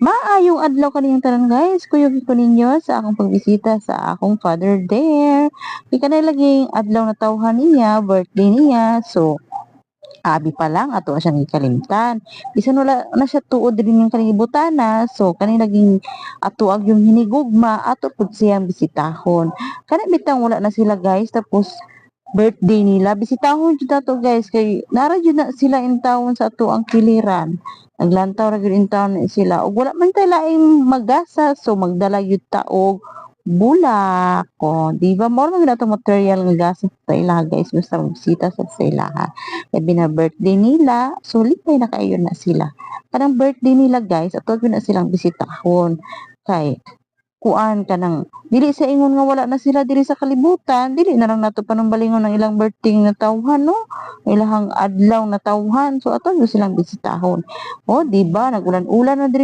Maayong adlaw kaniyong tanan guys, kuyog ko ninyo sa akong pagbisita sa akong father there. Ikanay laging adlaw na tawhan niya, birthday niya. So, abi pa lang ato siyang ikalimtan. Bisan wala na siya tuod din yung kanibutana, so kani naging ato ag yung hinigugma ato pud siyang bisitahon. Kani bitang wala na sila guys, tapos birthday nila bisitahon jud nato guys kay nara jud na sila in town sa ato ang kiliran. Naglantaw ra gyud in town na sila ug wala man tay laing magasa, so magdala gyud ta og bulak o di ba mo man nato material nga gasa sa ilaha guys basta bisita sa ilaha. Labi na birthday nila, so lipay na kaayo na sila. Kanang birthday nila guys, ato gyud na silang bisitahon kay kuan kanang dili sa ingon nga wala na sila diri sa kalibutan, dili na lang nato panumbalingon ang ilang birthday na tawhan no, ilahang adlaw na tawhan, so ato gyud silang bisitahon. O di ba nagulan-ulan na diri